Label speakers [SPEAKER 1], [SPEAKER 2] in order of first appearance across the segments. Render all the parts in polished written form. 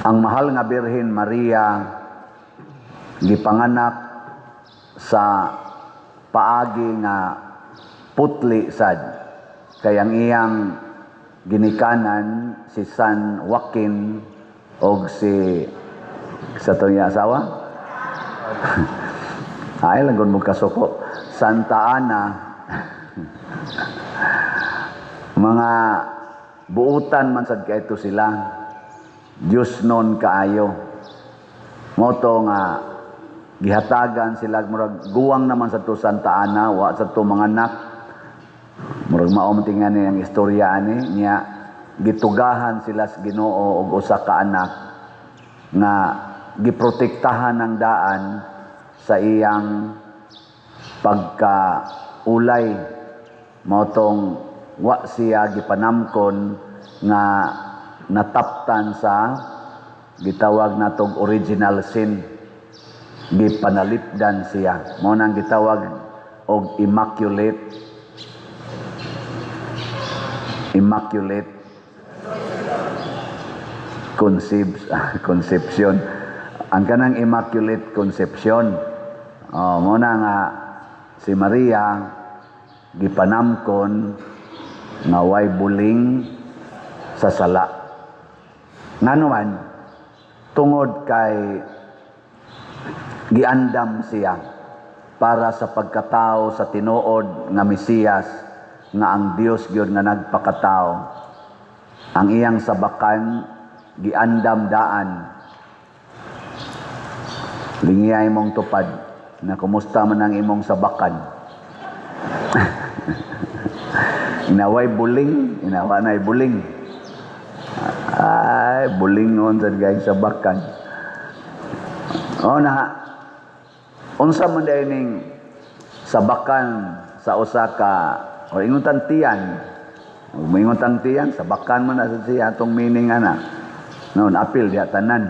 [SPEAKER 1] Ang mahal nga Birhen Maria gipanganak sa paagi nga putli sad, kay ang iyang ginikanan si San Joaquin og si sa to niya asawa ay lagon mo kasuko Santa Ana. Mga buutan man sad kay ito sila, Diyos non kaayo. Moto nga gihatagan sila murag guwang naman sa to Santa Ana, wa sa to mga anak. Murag mao man tingan ang istorya ani niya, gitugahan sila sa Ginoo og usa ka anak nga giprotektahan ng daan sa iyang pagkaulay. Motong wa siya gipanamkon nga nataptan sa gitawag natong original sin, gipanalipdan siya, mo nang gitawag og immaculate conception. Ang kanang immaculate conception, mo na nga si Maria gipanamkon nga way buling sa sala. Ngano man tungod kay giandam siya para sa pagkatao sa tinuod nga Mesiyas nga ang Dios gyud nga nagpakatao. Ang iyang sabakan giandam daan. Lingiyay mong tupad na kumusta man ang imong sabakan. Inaway buling, inawa na'y buling. Ay, bulingon sa guys sabakan. O na, unsa man dahil ning sabakan sa usa ka o ingutan tiyan. Ingutan tiyan, sabakan man na sa siya atong meaning ana. Noon apil diha tanan.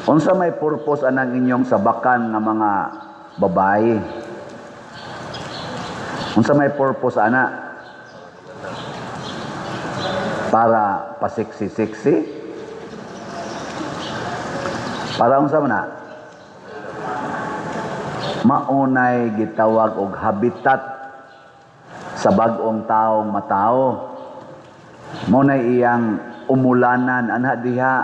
[SPEAKER 1] Unsa may purpose anang inyong sabakan nga mga babae? Unsa may purpose ana? Para pasiksi-siksi? Para unsa man na? Maunay gitawag og habitat sa bag-ong taong matao. Munay iyang umulanan anha diha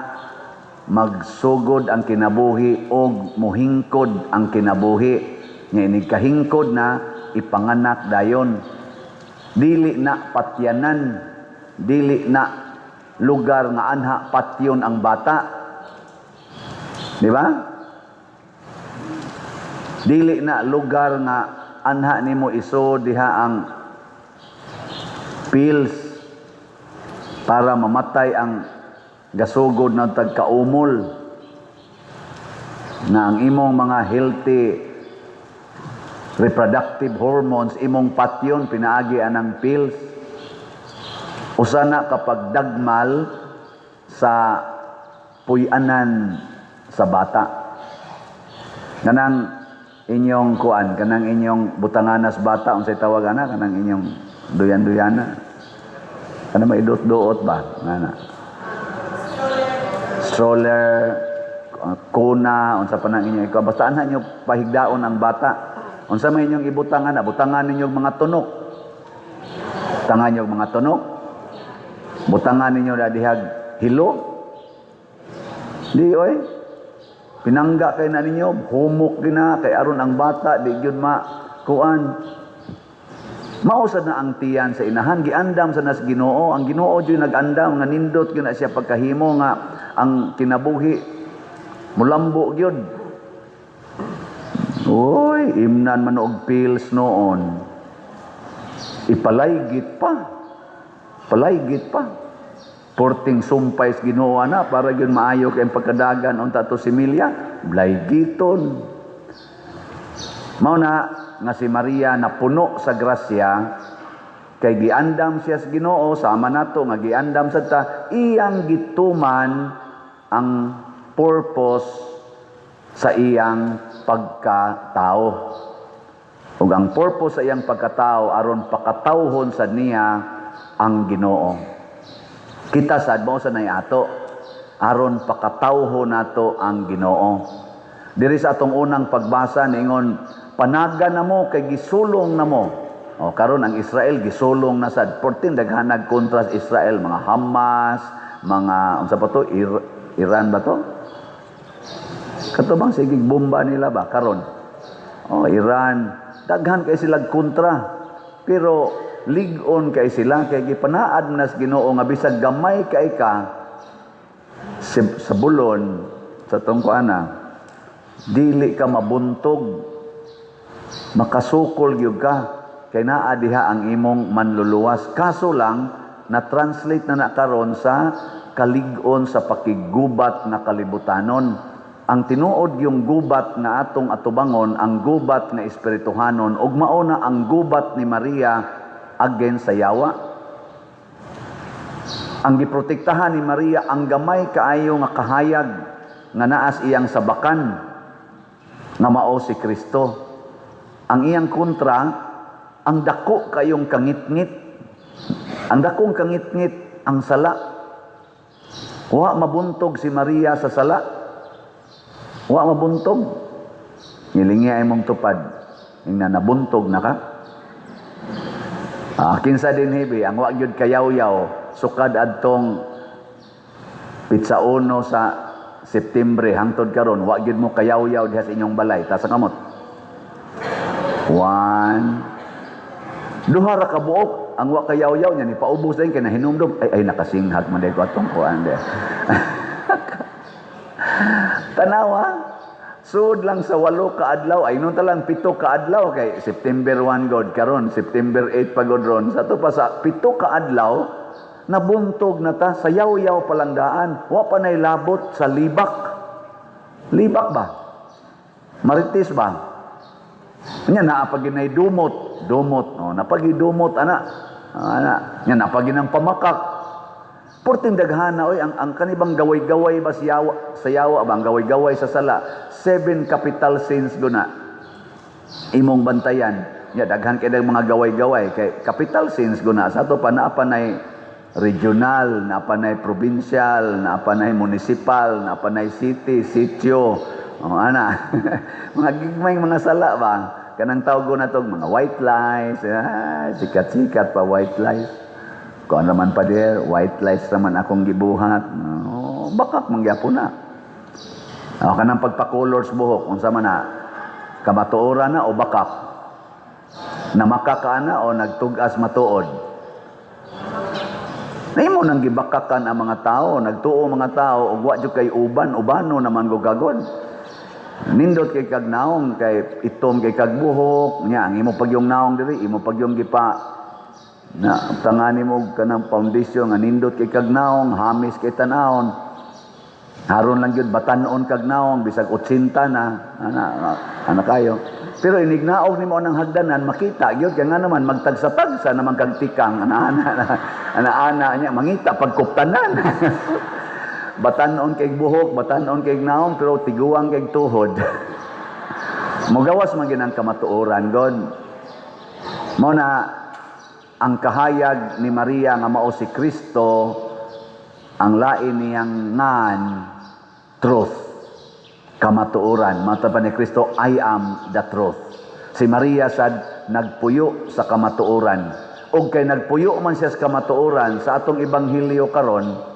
[SPEAKER 1] magsugod ang kinabuhi og muhingkod ang kinabuhi. Nga inig kahingkod na ipanganak dayon. Dili na patyanan, dili na lugar nga anha patyon ang bata. Di ba? Dili na lugar nga anha nimo iso diha ang pills para mamatay ang gasugod na tagkaumol na ang imong mga healthy reproductive hormones imong patyon pinaagi anang pills. Usa na kapag dagmal sa puy-anan sa bata. Kanang inyong kuan, kanang inyong butanganas bata, unsay tawag ana, kanang inyong duyan-duyana. Kana maidot-duot ba? Ngana. Stroller, kuna, unsa pa nang inyong ikaw. Basta anha nyo pahigdaon ang bata. Unsa may inyong ibutangan, butangan ninyo mga tunok. Butangan nyo mga tunok. Butangan ninyo na dihag hilo. Di oy. Pinangga kay na ninyo, humok gina kay aron ang bata di gyud kuan. Mausad na ang tiyan sa inahan, giandam sa nas Ginoo. Ang Ginoo jud nagandam nga nindot gyud na siya pagkahimo nga ang kinabuhi mulambo gyud. Oy, imnan man og pills noon. Ipalaygit pa. Palaygit pa. Porting sumpay sa Ginoo na para gyud maayo kay pagkadagan unta to similya, blaygiton. Mao na nga si Maria napuno sa grasya kay giandam siya sa Ginoo, sama nato nga giandam sad ta, iyang gituman ang purpose sa iyang pagkatao. Ug ang purpose sa iyang pagkatao aron pakatawhon sad niya ang Ginoo. Kita sad mo sa nay ato aron pakatawho nato ang Ginoo. Diri sa atong unang pagbasa ningon, panaga na mo kay gisulong na mo. O karon ang Israel gisulong na sad. 14 daghanag kontra sa Israel, mga Hamas, mga unsa pa to, Iran ba to? Kato bang sige bomba nila ba karon? O Iran, daghan kay sila kontra. Pero ligon kay sila kay gipanaad nas Ginoo nga bisag gamay kay ka sa bulon sa tungkuana, dili ka mabuntog, makasukol gyud ka kay naa diha ang imong manluluwas. Kaso lang na-translate na karon sa kalig-on sa pakigubat na kalibutanon. Ang tinuod yung gubat nga atong atubangon, ang gubat nga espirituhanon, ug mao na ang gubat ni Maria against sa yawa. Ang giprotektahan ni Maria ang gamay kaayo nga kahayag nga naas iyang sabakan nga mao si Kristo. Ang iyang kontra, ang dako kayong kangitngit. Ang dakong kangitngit ang sala. Wa mabuntog si Maria sa sala. Wa mabuntog. Nilingi ay mong tupad. Ingna nabuntog na ka. Kinsa din hibi, ang wa gyud kayaw-yaw sukad adtong pitsa 1 sa Septembre hangtod karon, wa gyud mo kayaw-yaw diha sa inyong balay. Ta sa kamot. 1 duha ra ka buok ang wa kayaw-yaw nya ni paubos din kay nahinumdom ay nakasinghag man dai ko atong kuan de. Tanawa, sud lang sa 8 ka adlaw, ay nun talang 7 ka adlaw kay September 1 god karon, September 8 pa god ron. Sa to pa sa 7 ka adlaw, nabuntog na ta, sayaw-yaw palandaan, wa pa nay labot sa libak. Libak ba? Marites ba? Nya naapagin ay dumot, no, napagidumot ana. Nya napagin ang pamakak. Porting daghana oy ang kanibang gaway-gaway ba sa yawa ba ang gaway-gaway sa sala. 7 capital sins guna. Imong bantayan. Nya daghan kay mga gaway-gaway kay capital sins guna. Sa to pa nay regional, napanay provincial, napanay municipal, napanay city, sitio. Mga gigmay mga sala ba? Kanang tawag ko na to, mga white lies. Sikat-sikat pa white lies. Kung naman pa der, white lies naman akong gibuhat. Bakak mangyapon na. Kanang pagpa-colors buhok, unsa man na, kamatuoran na o bakak? Namakaka na o nagtugas matuod? Nahimo nang gibakakan ang mga tao, nagtuo mga tao, ug wa jud kay ubano naman gugagon. Nindot kay kag naong, kay itom kay kag buhok, nya ang imo pag yung naong diri, imo pag yung gipa na tangani mo kanang foundation nga nindot kay kag naong, hamis kay tanawon. Haron lang gyud batan-on kag naong bisag 80 na, ana kayo. Pero inignaog nimo nang hagdanan, makita gyud kay nga naman magtagsa-tagsa naman kag tikang ana nya mangita pagkuptanan. Batan-on kay buhok, batan-on kay naong, pero tiguang kay tuhod. Mugawas man ginang kamatuoran god. Mao na ang kahayag ni Maria nga mao si Kristo, ang lain niyang ngan truth, kamatuoran. Mata pa ni Kristo, I am the truth. Si Maria sad nagpuyo sa kamatuoran. Og kay nagpuyo man siya sa kamatuoran, sa atong ebanghelyo karon,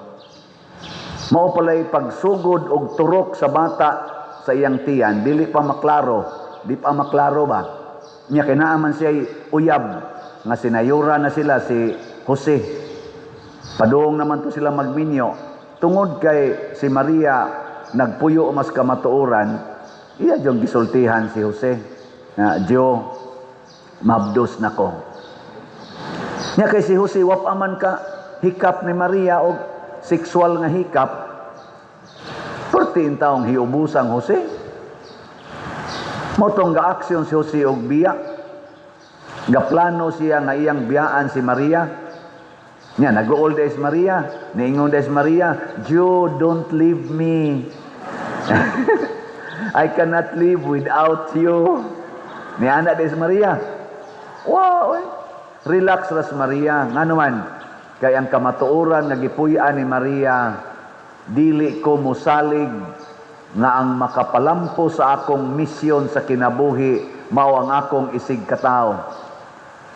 [SPEAKER 1] mao palay pagsugod og turok sa bata sa iyang tiyan, dili pa maklaro ba? Nya kinaaman siya uyab nga sinayura na sila si Jose. Padung naman to sila magminyo. Tungod kay si Maria nagpuyo mas kamatuoran, iya jong gisultihan si Jose. Na Dio mabdos nako. Nya kay si Jose wapaman ka hikap ni Maria og sexual nga hikap, 14 taong hiubusang Jose. Motong ga-aksyon si Jose og biya. Gaplano siya nga iyang biyaan si Maria. Nya nag-old days Maria, niingon days Maria, "You don't leave me. I cannot live without you." Ni ana days Maria. Wow, relax ras Maria. Nga naman, kay ang kamatuoran nga gipuy-an ni Maria dili ko musalig nga ang makapalampo sa akong misyon sa kinabuhi mao ang akong isig katao.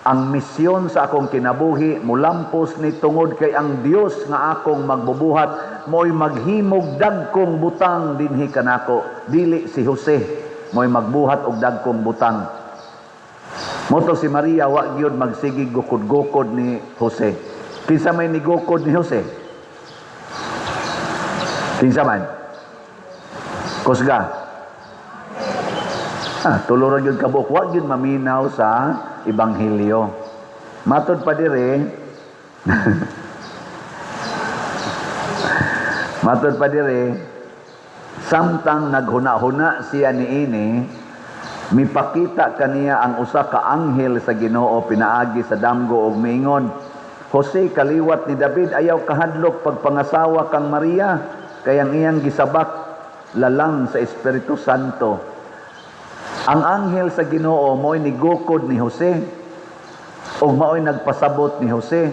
[SPEAKER 1] Ang misyon sa akong kinabuhi mulampos ni tungod kay ang Dios nga akong magbubuhat mo'y maghimog dagkong butang dinhi kanako. Dili si Jose mo'y magbuhat og dagkong butang. Moto si Maria wa gyud magsigig gukod-gukod ni Jose. Kinsa may nigukod ni Jose? Kinsa man? Kusga. Tulura gyud kabuk wa gyud maminaw sa ebanghelyo. Matod pa dire matod pa dire samtang naghuna-huna siya niini, mipakita kaniya ang usa ka anghel sa Ginoo pinaagi sa damgo og miingon, Jose, kaliwat ni David, ayaw kahadlok pagpangasawa kang Maria, kayang iyang gisabak lalang sa Espiritu Santo. Ang anghel sa Ginoo mo'y nigukod ni Jose o mao'y nagpasabot ni Jose.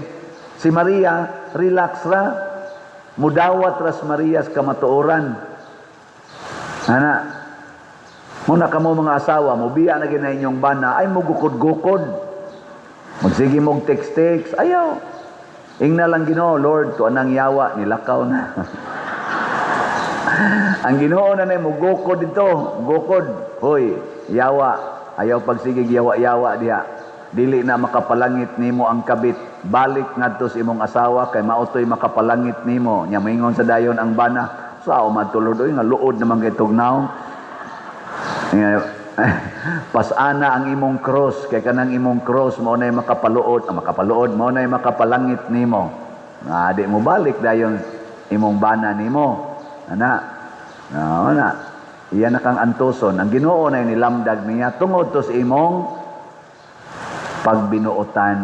[SPEAKER 1] Si Maria, relax ra, mudawat ras Marias kamatuoran. Ana, muna ka mo mga asawa, mubiya na ginay inyong bana, ay mugukod-gukod. Magsige mong text-text, ayaw. Ingna lang Ginoo, Lord, to anang yawa, nilakaw na. Ang Ginoo na na mugukod dito, gukod. Hoy, yawa, ayaw pagsigig yawa-yawa diha. Dili na makapalangit nimo ang kabit. Balik ngadto sa imong asawa kay mautoy makapalangit nimo. Nya moingon sa dayon ang bana, sao matulod oy nga luod naman kay tugnaw. Pasana ang imong cross kay kanang imong cross mao nay makapaluod mao nay makapalangit nimo. Nga di mo balik dayon imong bana nimo. Ana. Iyan na kang antuson. Ang Ginoo na nilamdag niya tungod to sa imong pagbinuotan.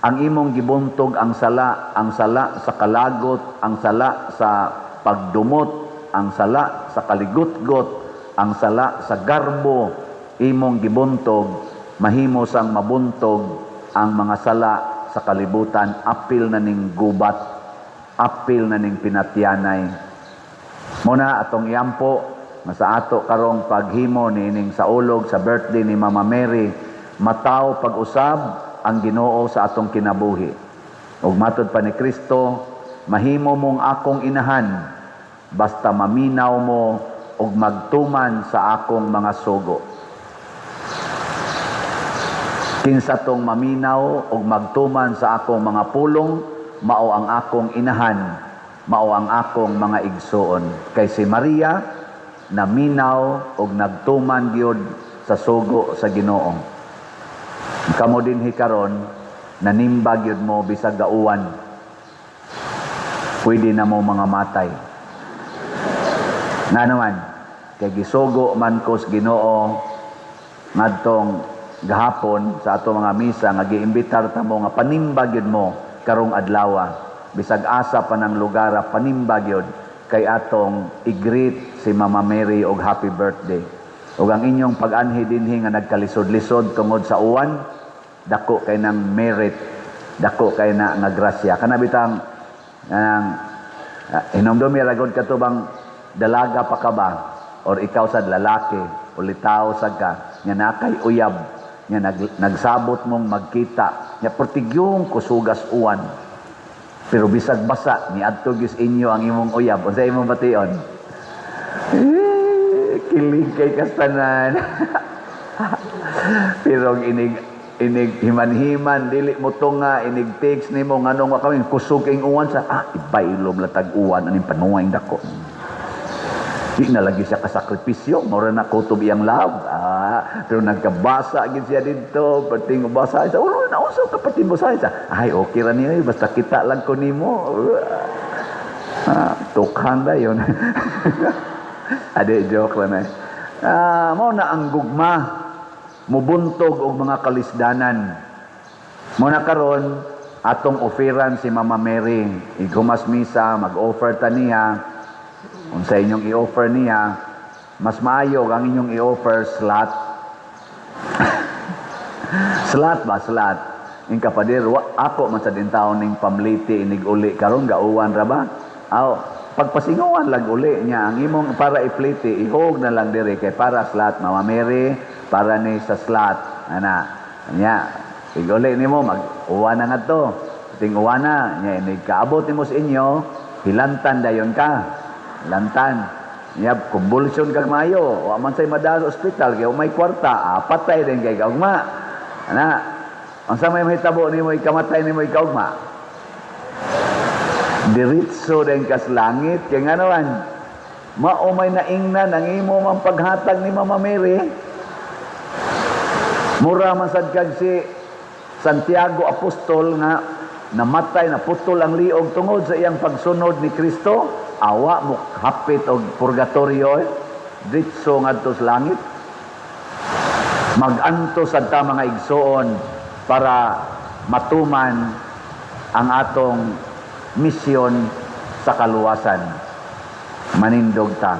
[SPEAKER 1] Ang imong gibuntog ang sala sa kalagot, ang sala sa pagdumot, ang sala sa kaligutgot, ang sala sa garbo, imong gibuntog, mahimo sang mabuntog ang mga sala sa kalibutan, apil na ning gubat, apil na ning pinatyanay. Muna atong iyampo, sa ato karong paghimo niining sa ulog sa birthday ni Mama Mary, mataw pag-usab ang Ginoo sa atong kinabuhi. Ug matod pa ni Kristo, mahimo mong akong inahan basta maminaw mo ug magtuman sa akong mga sugo. Kinsa tong maminaw ug magtuman sa akong mga pulong, mao ang akong inahan, mao ang akong mga igsoon. Kay si Maria naminaw og nagtuman gyud sa sugo sa Ginoo. Kamo dinhi karon nanimba gyud mo bisag gauwan. Pwede na mo mga matay. Nga naman, kay gisugo man ko sa Ginoo ngadtong gahapon sa ato mga misa nga giimbitar ta mo nga panimba gyud mo karong adlaw. Bisag asa pa ng lugar panimba gyud kay atong i-greet si Mama Mary og happy birthday. Ug ang inyong pag-anhi dinhi nga nagkalisod-lisod tungod sa uwan, dako kay nang merit, dako kay na nga grasya. Kana bitang hinumdumi ragod katubang dalaga pa ka ba or ikaw sad lalaki o litaw sad ka nya nakay uyab nya nagsabot mong magkita nya pertigyong kusugas uwan. Pero bisag basa ni adto gyud inyo ang imong uyab unsa imong bation? Kilig kay kastanan. Pero inig himan-himan dili mo to nga inig text nimo nganong wa kami kusog ing uwan sa ipailom latag uwan aning panuwang dako. Di na lagi siya kasakripisyo, mura na kutob iyang love. Pero nagkabasa gid siya dito, pating basa siya. Nauso ka pating basa siya. Ay, okay ra niya, basta kita lang ko nimo. Tukhang da yun. Ade, joke lang mo na ang gugma, mubuntog og mga kalisdanan. Muna karon atong oferan si Mama Mary. Igumas misa, mag-offer ta niya. Kung sa inyong i-offer niya, mas maayo ang inyong i-offer slot. Slot ba? Slot. Yung kapadir, ako man sa dintaon ng pamliti, inig-uli karon gauwan ra ba? pagpasinguan lang uli niya ang imong para ipliti ihog na lang dire kay para slot Mama Mary para ni sa slot ana nya iguli nimo mag-uwa na ngadto ting uwa na nya ini kaabot nimo sa inyo hilantan dayon ka lantan nya convulsion kag mayo wa man say madal hospital kay may kwarta patay din kay kaugma ana unsa may mahitabo nimo ikamatay nimo ikaugma diritso din kas langit kay nganoan maumay naingnan ang imo man paghatag ni Mama Mary mura man sad kag si Santiago Apostol nga namatay na putol ang liog tungod sa iyang pagsunod ni Kristo awa mo hapit og purgatorio diritso ngadto sa langit maganto sad ta mga igsoon para matuman ang atong misyon sa kaluwasan. Manindog ta.